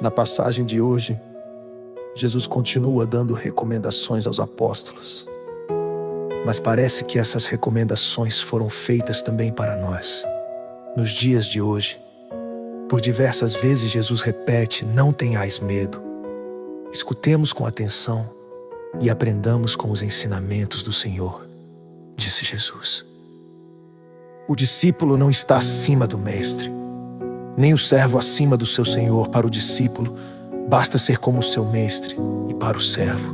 Na passagem de hoje, Jesus continua dando recomendações aos apóstolos. Mas parece que essas recomendações foram feitas também para nós. Nos dias de hoje, por diversas vezes Jesus repete: não tenhais medo. Escutemos com atenção e aprendamos com os ensinamentos do Senhor, disse Jesus. O discípulo não está acima do mestre, nem o servo acima do seu senhor. Para o discípulo, basta ser como o seu mestre, e para o servo,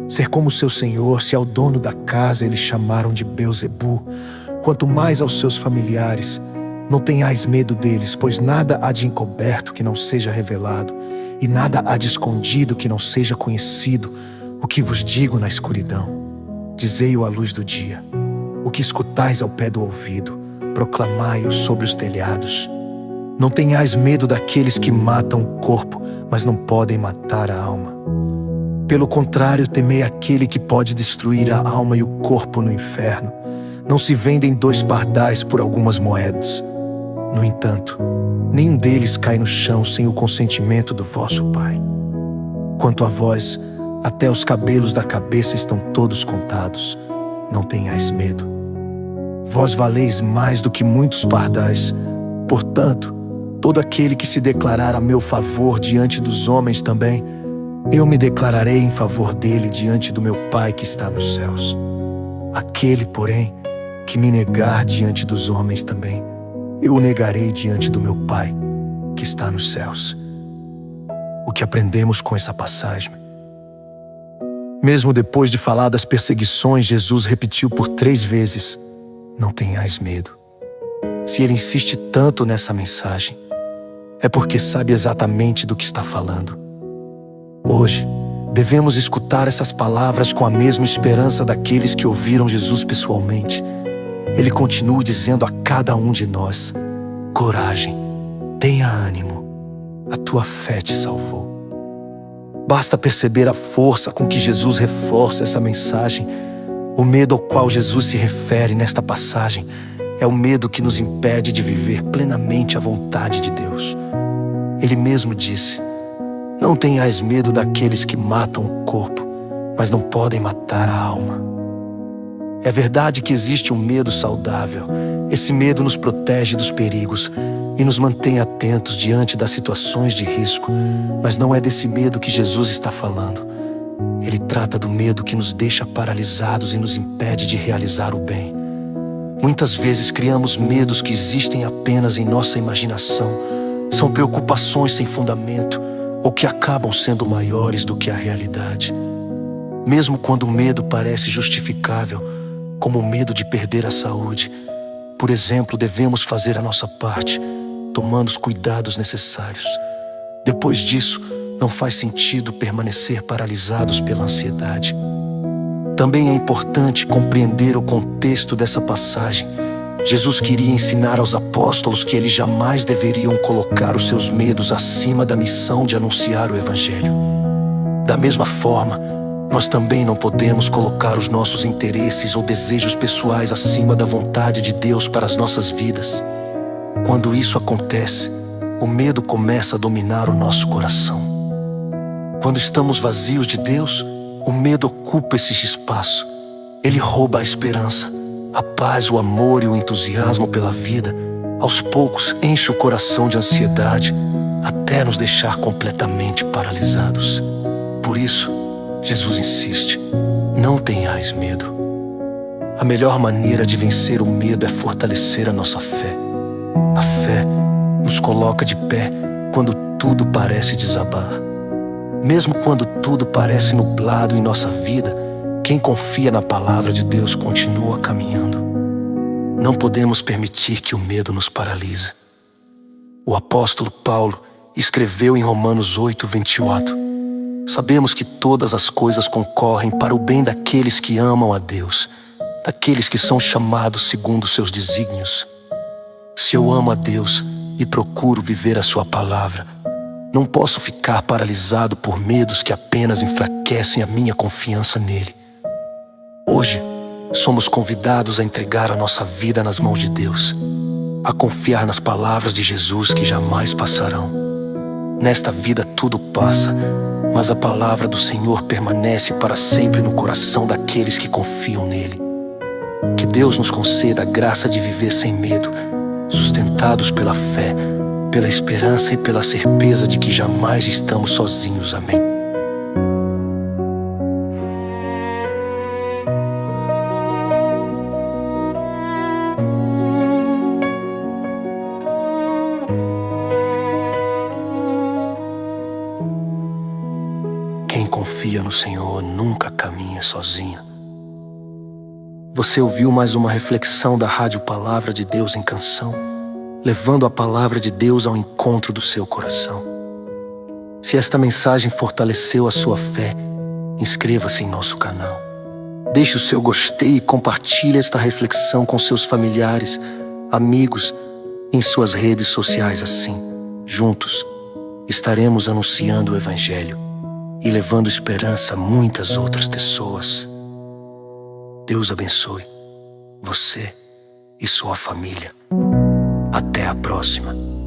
ser como o seu senhor. Se ao dono da casa eles chamaram de Belzebu, quanto mais aos seus familiares. Não tenhais medo deles, pois nada há de encoberto que não seja revelado, e nada há de escondido que não seja conhecido. O que vos digo na escuridão, dizei-o à luz do dia. O que escutais ao pé do ouvido, proclamai-o sobre os telhados. Não tenhais medo daqueles que matam o corpo, mas não podem matar a alma. Pelo contrário, temei aquele que pode destruir a alma e o corpo no inferno. Não se vendem 2 pardais por algumas moedas. No entanto, nenhum deles cai no chão sem o consentimento do vosso Pai. Quanto a vós, até os cabelos da cabeça estão todos contados. Não tenhais medo. Vós valeis mais do que muitos pardais. Portanto, todo aquele que se declarar a meu favor diante dos homens também, eu me declararei em favor dele diante do meu Pai que está nos céus. Aquele, porém, que me negar diante dos homens também, eu o negarei diante do meu Pai que está nos céus. O que aprendemos com essa passagem? Mesmo depois de falar das perseguições, Jesus repetiu por 3 vezes: não tenhais medo. Se ele insiste tanto nessa mensagem, é porque sabe exatamente do que está falando. Hoje, devemos escutar essas palavras com a mesma esperança daqueles que ouviram Jesus pessoalmente. Ele continua dizendo a cada um de nós: coragem, tenha ânimo, a tua fé te salvou. Basta perceber a força com que Jesus reforça essa mensagem. O medo ao qual Jesus se refere nesta passagem é o medo que nos impede de viver plenamente a vontade de Deus. Ele mesmo disse: não tenhais medo daqueles que matam o corpo, mas não podem matar a alma. É verdade que existe um medo saudável. Esse medo nos protege dos perigos e nos mantém atentos diante das situações de risco. Mas não é desse medo que Jesus está falando. Ele trata do medo que nos deixa paralisados e nos impede de realizar o bem. Muitas vezes criamos medos que existem apenas em nossa imaginação. São preocupações sem fundamento ou que acabam sendo maiores do que a realidade. Mesmo quando o medo parece justificável, como o medo de perder a saúde, por exemplo, devemos fazer a nossa parte, tomando os cuidados necessários. Depois disso, não faz sentido permanecer paralisados pela ansiedade. Também é importante compreender o contexto dessa passagem. Jesus queria ensinar aos apóstolos que eles jamais deveriam colocar os seus medos acima da missão de anunciar o Evangelho. Da mesma forma, nós também não podemos colocar os nossos interesses ou desejos pessoais acima da vontade de Deus para as nossas vidas. Quando isso acontece, o medo começa a dominar o nosso coração. Quando estamos vazios de Deus, o medo ocupa esse espaço. Ele rouba a esperança, a paz, o amor e o entusiasmo pela vida. Aos poucos, enche o coração de ansiedade, até nos deixar completamente paralisados. Por isso, Jesus insiste: não tenhais medo. A melhor maneira de vencer o medo é fortalecer a nossa fé. A fé nos coloca de pé quando tudo parece desabar. Mesmo quando tudo parece nublado em nossa vida, quem confia na palavra de Deus continua caminhando. Não podemos permitir que o medo nos paralise. O apóstolo Paulo escreveu em Romanos 8:28: sabemos que todas as coisas concorrem para o bem daqueles que amam a Deus, daqueles que são chamados segundo os seus desígnios. Se eu amo a Deus e procuro viver a sua palavra, não posso ficar paralisado por medos que apenas enfraquecem a minha confiança nele. Hoje, somos convidados a entregar a nossa vida nas mãos de Deus, a confiar nas palavras de Jesus que jamais passarão. Nesta vida tudo passa, mas a palavra do Senhor permanece para sempre no coração daqueles que confiam nele. Que Deus nos conceda a graça de viver sem medo, sustentados pela fé, pela esperança e pela certeza de que jamais estamos sozinhos. Amém. Quem confia no Senhor nunca caminha sozinho. Você ouviu mais uma reflexão da Rádio Palavra de Deus em Canção, levando a palavra de Deus ao encontro do seu coração. Se esta mensagem fortaleceu a sua fé, inscreva-se em nosso canal. Deixe o seu gostei e compartilhe esta reflexão com seus familiares, amigos, em suas redes sociais. Assim, juntos, estaremos anunciando o Evangelho e levando esperança a muitas outras pessoas. Deus abençoe você e sua família. Até a próxima.